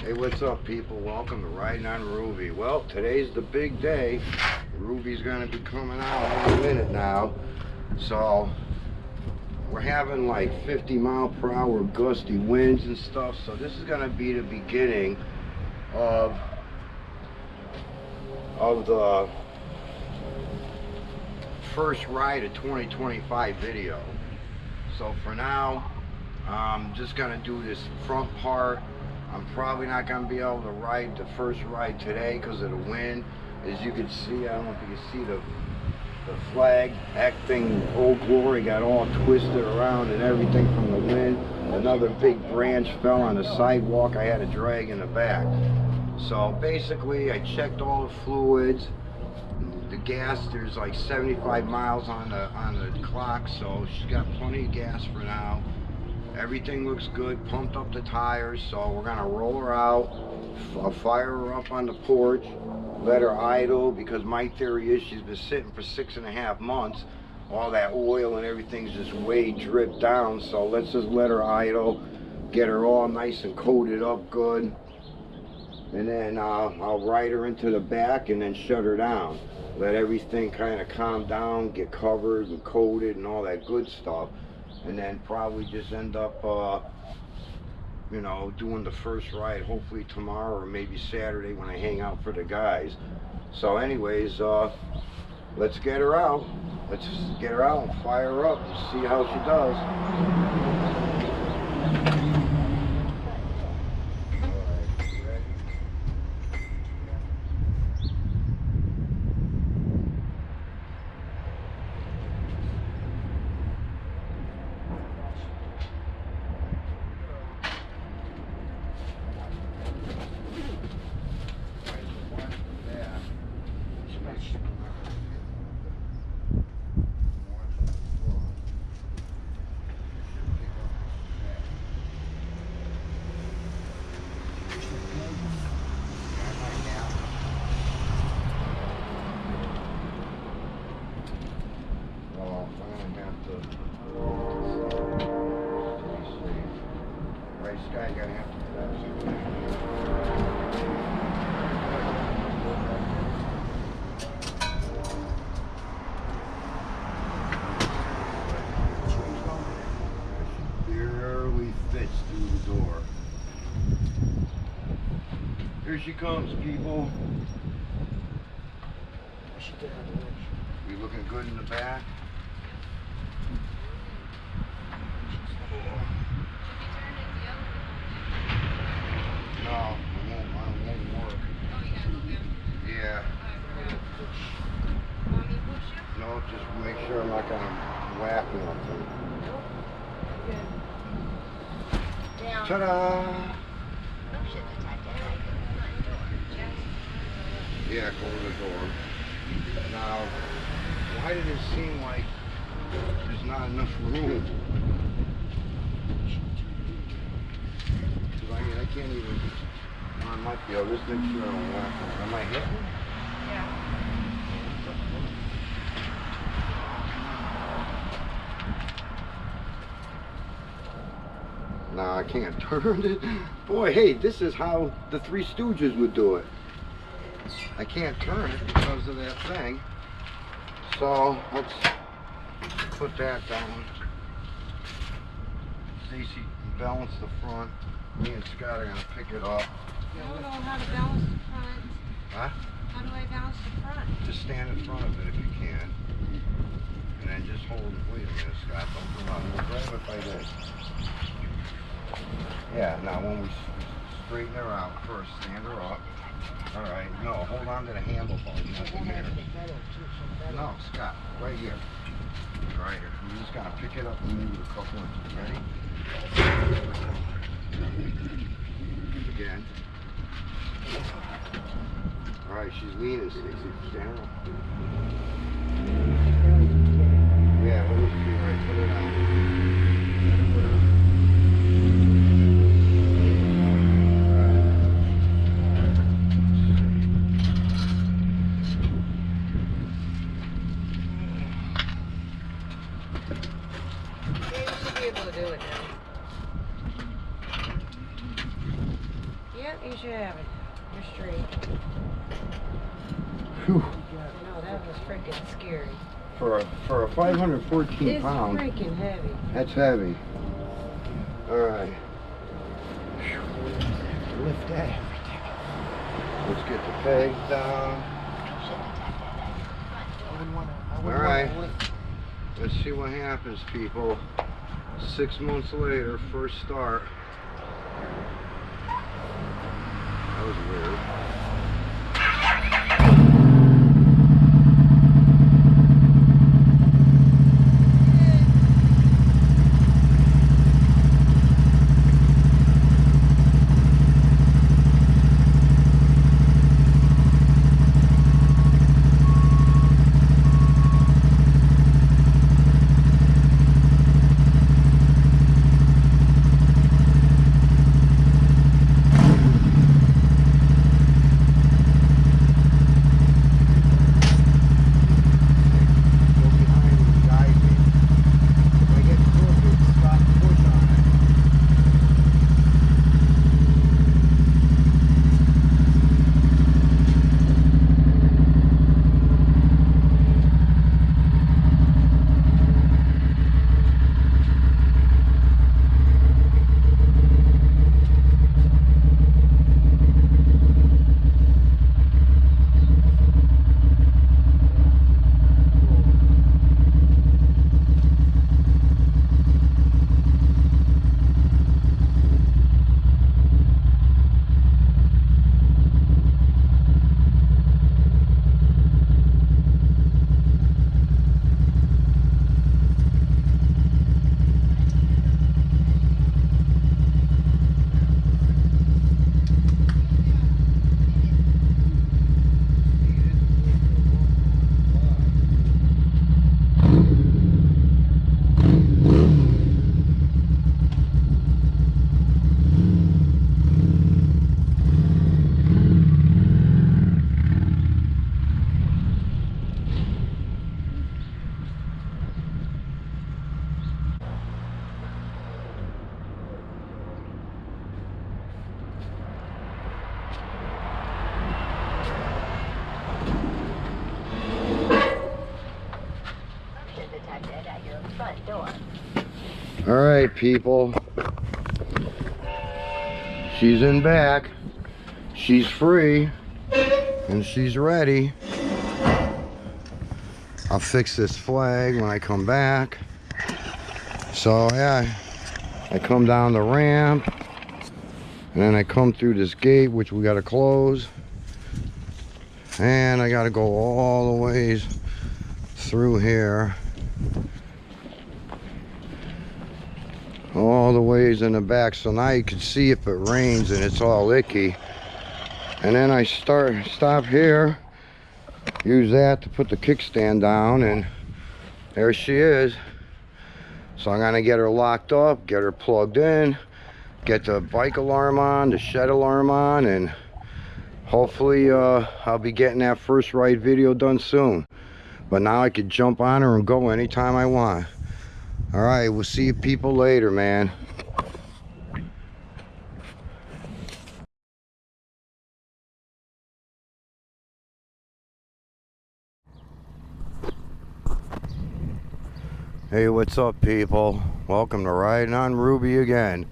Hey, what's up, people? Welcome to Riding on Ruby. Well, today's the big day. Ruby's gonna be coming out in a minute now. So we're having like 50-mile-per-hour gusty winds and stuff. So this is gonna be the beginning of the first ride of 2025 video. So for now, I'm just gonna do this front part. I'm probably not gonna be able to ride the first ride today because of the wind. As you can see, I don't know if you can see the flag. That thing, Old Glory, got all twisted around and everything from the wind. Another big branch fell on the sidewalk. I had to drag in the back. So basically, I checked all the fluids. The gas, there's like 75 miles on the clock, so she's got plenty of gas for now. Everything looks good, pumped up the tires, so we're gonna roll her out, fire her up on the porch, let her idle, because my theory is she's been sitting for 6.5 months. All that oil and everything's just way dripped down, so let's just let her idle, get her all nice and coated up good, and then I'll ride her into the back and then shut her down. Let everything kind of calm down, get covered and coated and all that good stuff. And then probably just end up, you know, doing the first ride hopefully tomorrow or maybe Saturday when I hang out for the guys. So anyways, let's get her out. Let's get her out and fire her up and see how she does. Here she comes, people. You looking good in the back? No, it won't work. Yeah. No, just make sure I'm not gonna whack nothing. Ta-da! Yeah, close the door. Now, why did it seem like there's not enough room? Because I can't even. I might be able. Just make sure I don't whack it. Am I hitting? Yeah. No, I can't turn it. Boy, hey, this is how the Three Stooges would do it. I can't turn it because of that thing. So let's put that down. Stacy, balance the front. Me and Scott are gonna pick it up. I don't know how to balance the front. Huh? How do I balance the front? Just stand in front of it if you can. And then just hold it. Wait a minute, Scott. Don't come out. We'll grab it by this. Yeah, now when we straighten her out first, stand her up. Alright, no, hold on to the handlebar, nothing there. No, Scott, right here. Right here. We're just gonna pick it up and move it a couple inches. Ready? Again. Alright, she's leaning, Stacey. Stand her up. Yeah, let me see. Alright, put it on. You should have it. You're straight. Whew. No, that was freaking scary. For a 514 pound. It's freaking heavy. That's heavy. All right. Lift that. Let's get the pegs down. All right. Let's see what happens, people. 6 months later, first start. That was weird. All right, people. She's in back. She's free. And she's ready. I'll fix this flag when I come back. So, yeah. I come down the ramp. And then I come through this gate, which we got to close. And I got to go all the ways through here. All the ways in the back, so now you can see if it rains and it's all icky. And then I stop here, use that to put the kickstand down, and there she is. So I'm gonna get her locked up, get her plugged in, get the bike alarm on, the shed alarm on, and hopefully I'll be getting that first ride video done soon. But now I could jump on her and go anytime I want. All right, we'll see you people later, man. Hey, what's up, people? Welcome to Riding on Ruby again.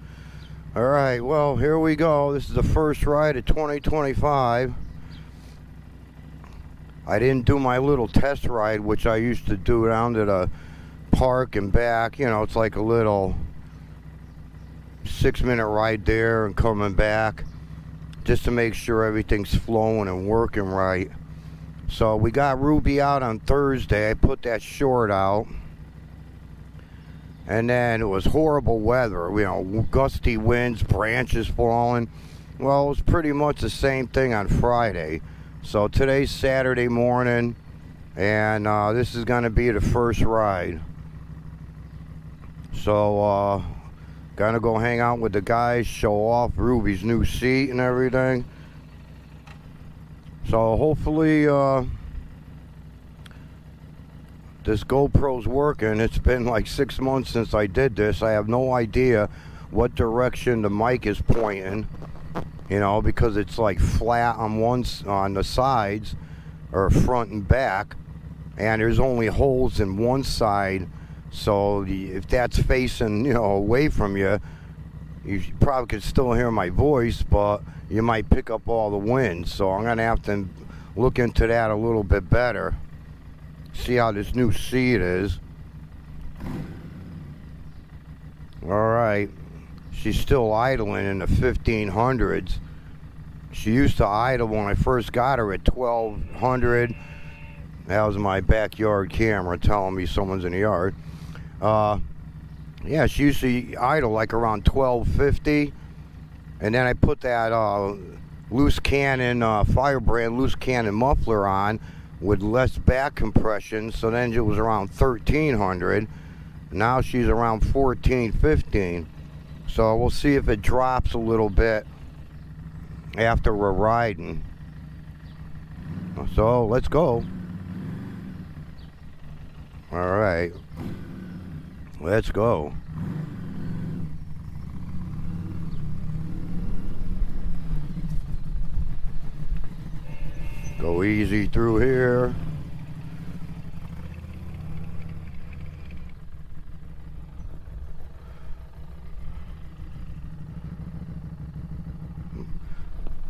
All right, well, here we go. This is the first ride of 2025. I didn't do my little test ride, which I used to do down to the park and back. You know, it's like a little 6-minute ride there and coming back, just to make sure everything's flowing and working right. So we got Ruby out on Thursday. I put that short out, and then it was horrible weather, you know, gusty winds, branches falling. Well, it was pretty much the same thing on Friday. So today's Saturday morning, and this is going to be the first ride. So, gonna go hang out with the guys, show off Ruby's new seat and everything. So hopefully, this GoPro's working. It's been like 6 months since I did this. I have no idea what direction the mic is pointing. you know, because it's like flat on the sides, or front and back, and there's only holes in one side. So if that's facing, you know, away from you, you probably could still hear my voice, but you might pick up all the wind. So I'm gonna have to look into that a little bit better. See how this new seat is. Alright, she's still idling in the 1500s. She used to idle when I first got her at 1200. That was my backyard camera telling me someone's in the yard. Yeah, she used to idle like around 1250. And then I put that loose cannon, Firebrand loose cannon muffler on with less back compression. So then it was around 1300. Now she's around 14, 15. So we'll see if it drops a little bit after we're riding. So let's go. All right, let's go. Go easy through here.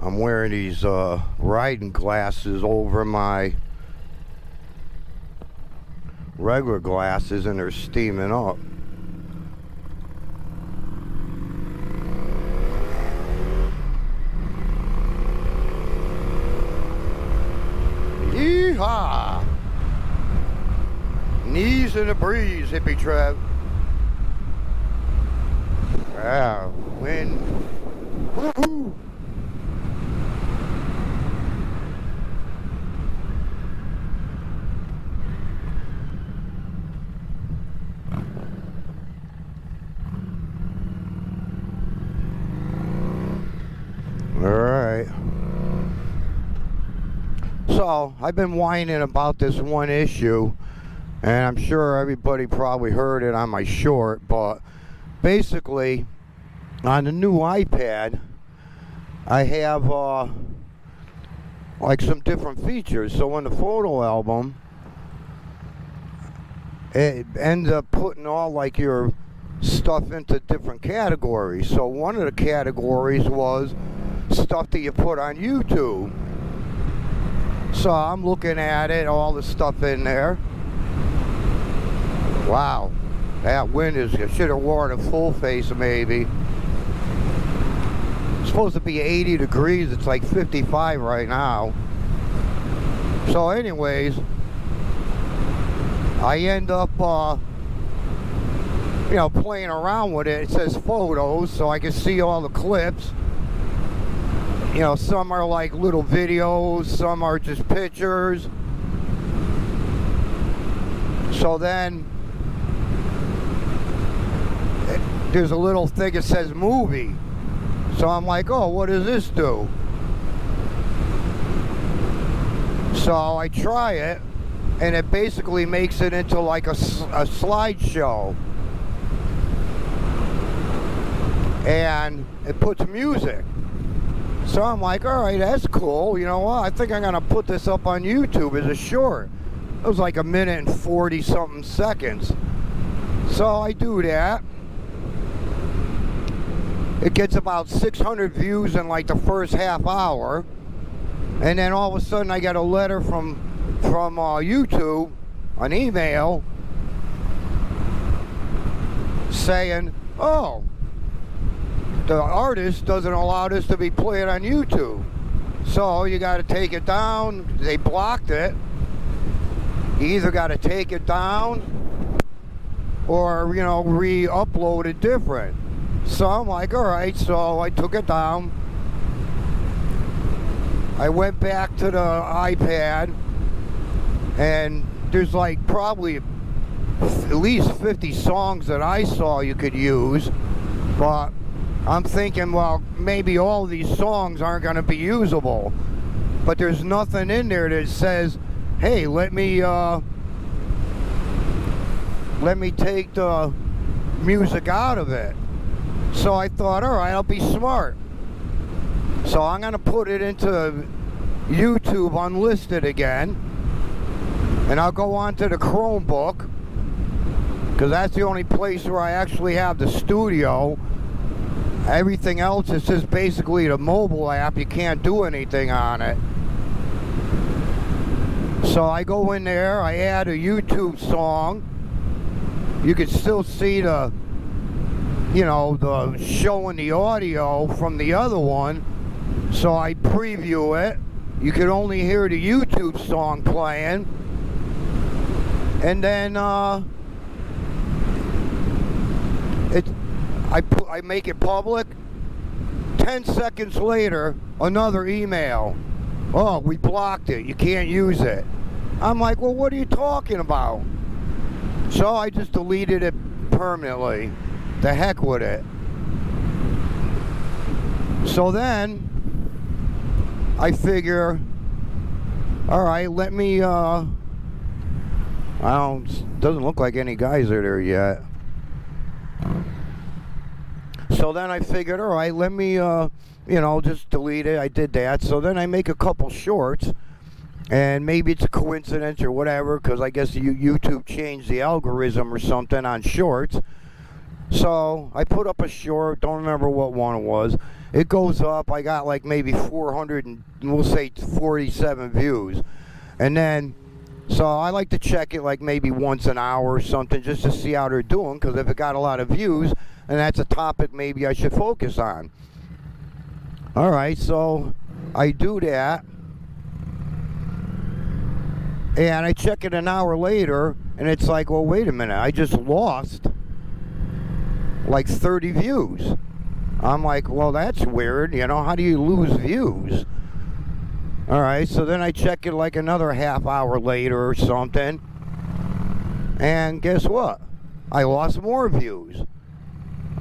I'm wearing these riding glasses over my regular glasses, and they're steaming up. Yeehaw! Knees in the breeze, hippie Trev. Wow, wind. Woohoo! Alright. So, I've been whining about this one issue, and I'm sure everybody probably heard it on my short, but basically, on the new iPad, I have like some different features. So in the photo album, it ends up putting all like your stuff into different categories. So one of the categories was stuff that you put on YouTube. So I'm looking at it, all the stuff in there. Wow, that wind is, I should have worn a full face maybe. It's supposed to be 80 degrees, it's like 55 right now. So anyways, I end up, you know, playing around with it. It says photos, so I can see all the clips. You know, some are like little videos, some are just pictures. So then, there's a little thing that says movie. So I'm like, oh, what does this do? So I try it, and it basically makes it into like a slideshow. And it puts music. So I'm like, all right, that's cool. You know what? I think I'm going to put this up on YouTube as a short. It was like 1minute and 40 something seconds. So I do that. It gets about 600 views in like the first half hour. And then all of a sudden I get a letter from YouTube, an email, saying, oh, the artist doesn't allow this to be played on YouTube. So you got to take it down. They blocked it. You either got to take it down or, you know, re-upload it different. So I'm like, all right, so I took it down. I went back to the iPad, and there's like probably at least 50 songs that I saw you could use, but I'm thinking, well, maybe all these songs aren't going to be usable. But there's nothing in there that says, hey, let me take the music out of it. So I thought, all right, I'll be smart. So I'm gonna put it into YouTube unlisted again, and I'll go on to the Chromebook, because that's the only place where I actually have the studio. Everything else is just basically the mobile app. You can't do anything on it. So I go in there, I add a YouTube song. You can still see the, you know, the showing the audio from the other one. So I preview it. You can only hear the YouTube song playing. And then I make it public. 10 seconds later, another email. Oh, we blocked it. You can't use it. I'm like, well, what are you talking about? So I just deleted it permanently. The heck with it. So then I figure, all right, let me, doesn't look like any guys are there yet. So then I figured, all right, let me, just delete it. I did that. So then I make a couple shorts, and maybe it's a coincidence or whatever, because I guess YouTube changed the algorithm or something on shorts. So I put up a short, don't remember what one it was. It goes up, I got like maybe 400 and we'll say 47 views. And then, so I like to check it like maybe once an hour or something, just to see how they're doing, because if it got a lot of views, and that's a topic maybe I should focus on. All right, so I do that, and I check it an hour later, and it's like, well, wait a minute, I just lost like 30 views. I'm like, well, that's weird, how do you lose views? All right, so then I check it like another half hour later or something, and guess what? I lost more views.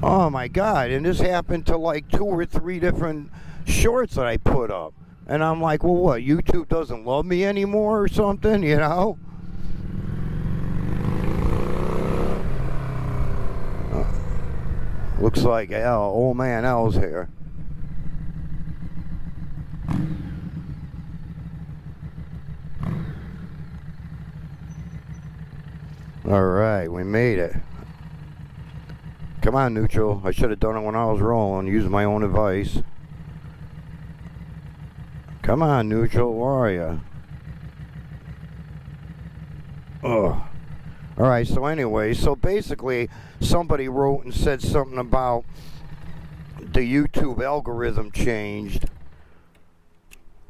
Oh my God, and this happened to like 2 or 3 different shorts that I put up. And I'm like, well, what, YouTube doesn't love me anymore or something, Looks like old man L's here. Alright, we made it. Come on, Neutral. I should have done it when I was rolling, using my own advice. Come on, Neutral, where are you? Ugh. Alright, so anyway, so basically somebody wrote and said something about the YouTube algorithm changed,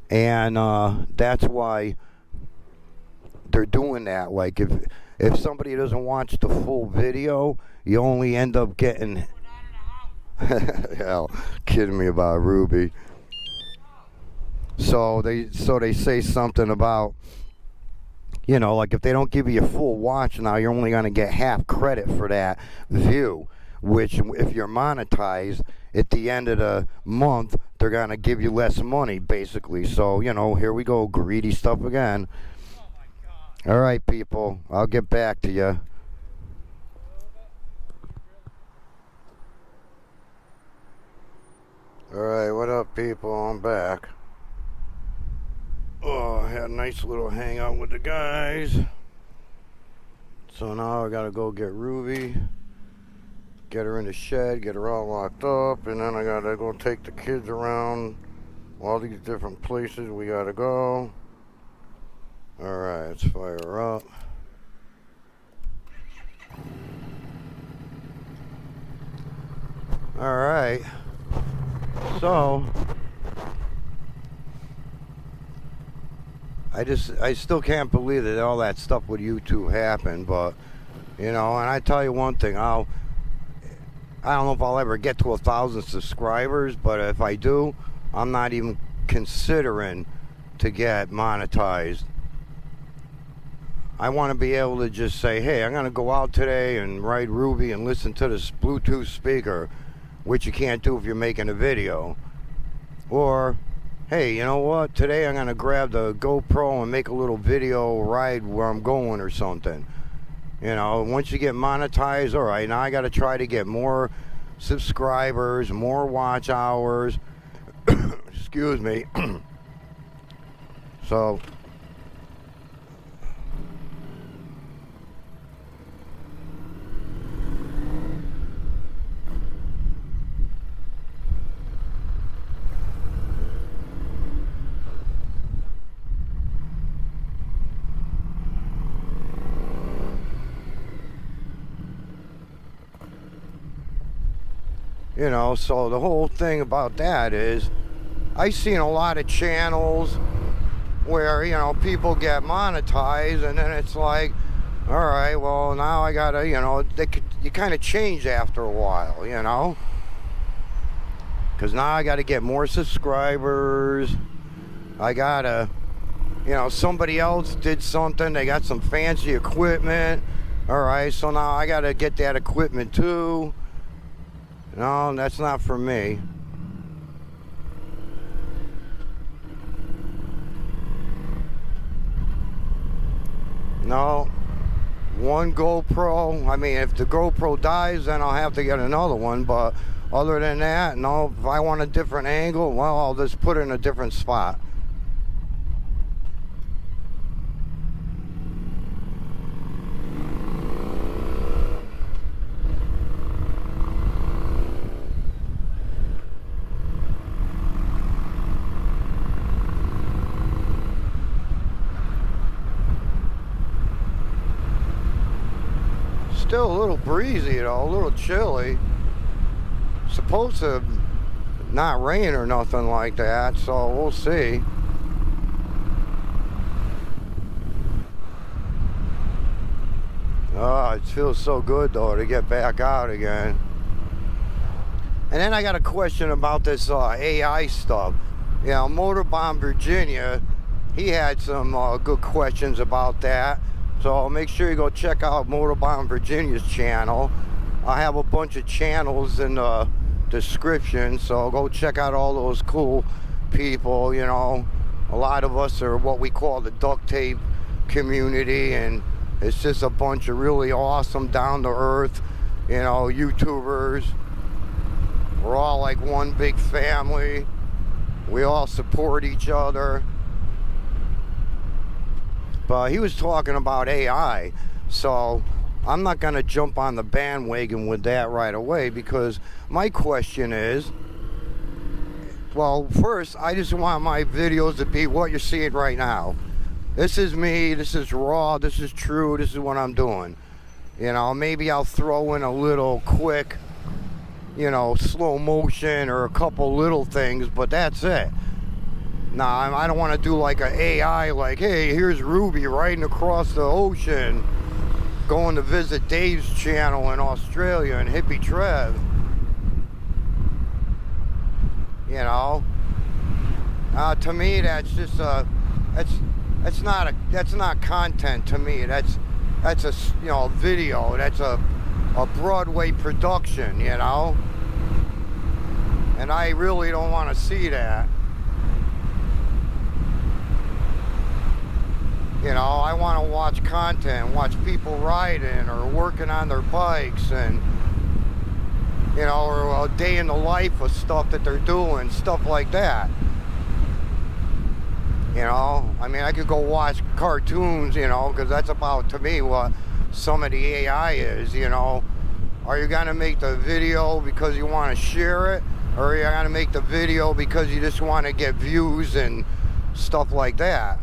and that's why they're doing that. Like if somebody doesn't watch the full video, you only end up getting hell, kidding me about Ruby. So they say something about, like if they don't give you a full watch now, you're only going to get half credit for that view, which if you're monetized at the end of the month, they're going to give you less money basically. So, here we go, greedy stuff again. All right, people, I'll get back to you. All right, what up, people? I'm back. Oh, I had a nice little hangout with the guys. So now I gotta go get Ruby, get her in the shed, get her all locked up, and then I gotta go take the kids around all these different places we gotta go. Alright, let's fire her up. Alright, so I still can't believe that all that stuff with YouTube happened, but and I tell you one thing, I don't know if I'll ever get to 1,000 subscribers, but if I do, I'm not even considering to get monetized. I want to be able to just say, hey, I'm going to go out today and ride Ruby and listen to this Bluetooth speaker, which you can't do if you're making a video. Or, hey, you know what? Today I'm going to grab the GoPro and make a little video ride where I'm going or something. Once you get monetized, all right, now I got to try to get more subscribers, more watch hours. Excuse me. So you know, so the whole thing about that is I've seen a lot of channels where, you know, people get monetized and then it's like, all right, well, now I gotta, you know, you kind of change after a while, you know, because now I gotta get more subscribers. I gotta, you know, somebody else did something, they got some fancy equipment, all right, so now I gotta get that equipment too. No, that's not for me. No, one GoPro. I mean, if the GoPro dies, then I'll have to get another one. But other than that, no, if I want a different angle, well, I'll just put it in a different spot. Still a little breezy though, a little chilly. Supposed to not rain or nothing like that, so we'll see. Oh, it feels so good though to get back out again. And then I got a question about this AI stuff. You know, Motorbomb Virginia, he had some good questions about that. So make sure you go check out Motorbomb Virginia's channel. I have a bunch of channels in the description, so go check out all those cool people. You know, a lot of us are what we call the duct tape community, and it's just a bunch of really awesome, down to earth, you know, YouTubers. We're all like one big family. We all support each other. But he was talking about AI, so I'm not going to jump on the bandwagon with that right away, because my question is, well, first, I just want my videos to be what you're seeing right now. This is me, this is raw, this is true, this is what I'm doing. You know, maybe I'll throw in a little quick, you know, slow motion or a couple little things, but that's it. Nah, I don't want to do like an AI, like, hey, here's Ruby riding across the ocean, going to visit Dave's channel in Australia and Hippie Trev. You know, to me, that's just that's not content to me. That's a, you know, video. That's a Broadway production, you know, and I really don't want to see that. You know, I want to watch content, watch people riding or working on their bikes, and, you know, or a day in the life of stuff that they're doing, stuff like that. You know, I mean, I could go watch cartoons, you know, because that's about, to me, what some of the AI is, you know. Are you going to make the video because you want to share it, or are you going to make the video because you just want to get views and stuff like that?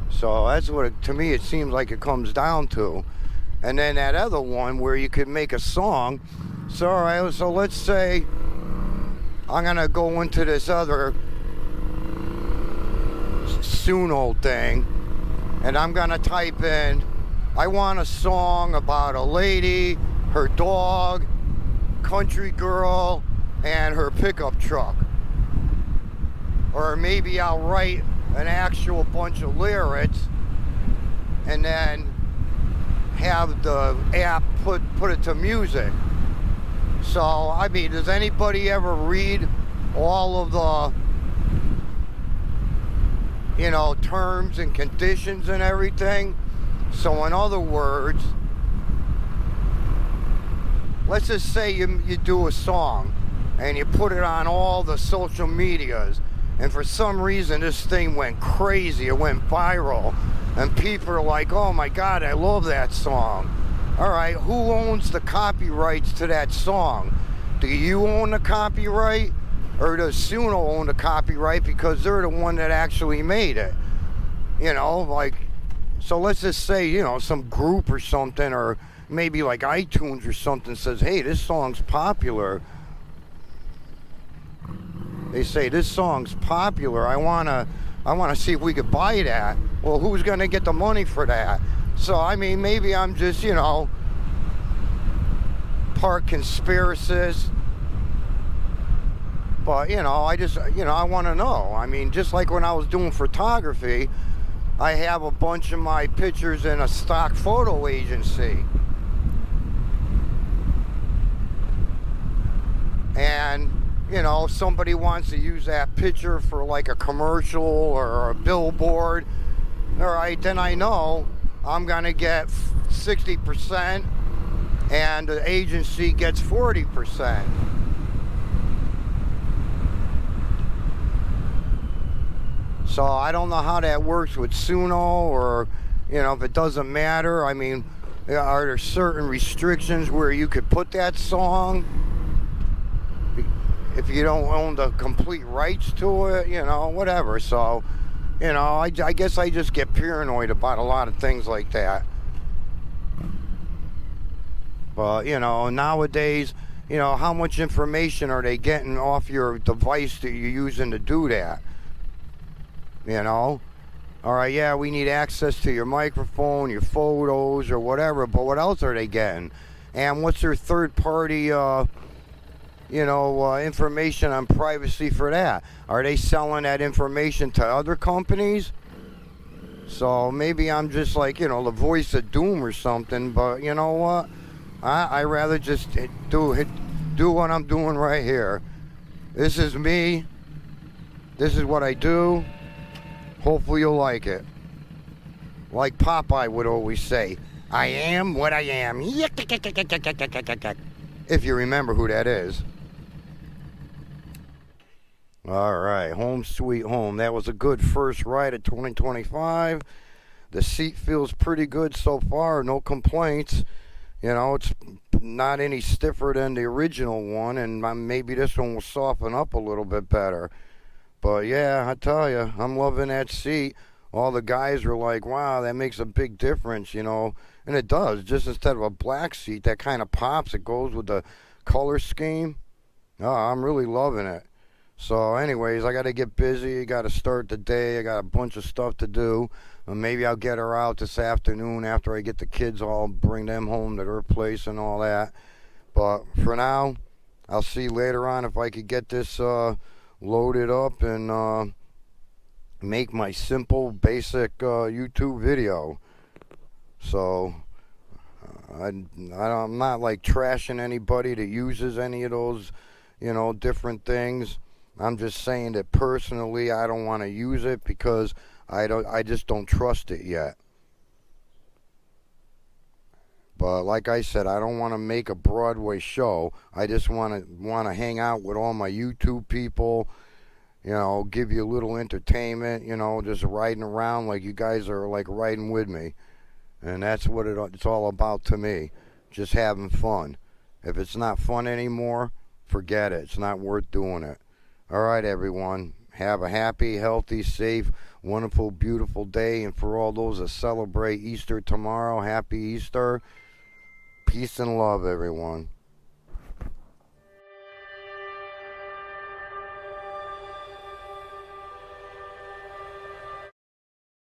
So that's what, to me, it seems like it comes down to. And then that other one where you could make a song. So, all right, so let's say I'm going to go into this other Suno thing, and I'm going to type in, I want a song about a lady, her dog, country girl, and her pickup truck. Or maybe I'll write an actual bunch of lyrics and then have the app put it to music. So, I mean, does anybody ever read all of the, you know, terms and conditions and everything? So in other words, let's just say you do a song and you put it on all the social medias, and for some reason this thing went crazy, it went viral, and people are like, oh my God, I love that song. All right, who owns the copyrights to that song? Do you own the copyright, or does Suno own the copyright because they're the one that actually made it? You know, like, so let's just say, you know, some group or something, or maybe like iTunes or something says, hey, this song's popular. They say, this song's popular, I wanna see if we could buy that. Well, who's gonna get the money for that? So, I mean, maybe I'm just, you know, part conspiracist. But, you know, I just, you know, I want to know. I mean, just like when I was doing photography, I have a bunch of my pictures in a stock photo agency. And, you know, somebody wants to use that picture for like a commercial or a billboard. All right, then I know I'm going to get 60% and the agency gets 40%. So I don't know how that works with Suno, or, you know, if it doesn't matter. I mean, are there certain restrictions where you could put that song if you don't own the complete rights to it, you know, whatever. So, you know, I guess I just get paranoid about a lot of things like that. But, you know, nowadays, you know, how much information are they getting off your device that you're using to do that? You know? All right, yeah, we need access to your microphone, your photos, or whatever, but what else are they getting? And what's their third-party, information on privacy for that? Are they selling that information to other companies? So maybe I'm just like, you know, the voice of doom or something, but you know what? I rather just do what I'm doing right here. This is me. This is what I do. Hopefully you'll like it. Like Popeye would always say, I am what I am. If you remember who that is. All right, home sweet home. That was a good first ride of 2025. The seat feels pretty good so far. No complaints. You know, it's not any stiffer than the original one, and maybe this one will soften up a little bit better. But yeah, I tell you, I'm loving that seat. All the guys were like, wow, that makes a big difference, you know. And it does. Just instead of a black seat, that kind of pops. It goes with the color scheme. Oh, I'm really loving it. So anyways, I got to get busy. Got to start the day. I got a bunch of stuff to do. Maybe I'll get her out this afternoon after I get the kids all, bring them home to their place and all that. But for now, I'll see later on if I could get this loaded up and make my simple, basic YouTube video. So I'm not like trashing anybody that uses any of those, you know, different things. I'm just saying that personally, I don't want to use it because I just don't trust it yet. But like I said, I don't want to make a Broadway show. I just want to hang out with all my YouTube people, you know, give you a little entertainment, you know, just riding around like you guys are like riding with me. And that's what it's all about to me, just having fun. If it's not fun anymore, forget it. It's not worth doing it. All right, everyone. Have a happy, healthy, safe, wonderful, beautiful day. And for all those that celebrate Easter tomorrow, happy Easter. Peace and love, everyone.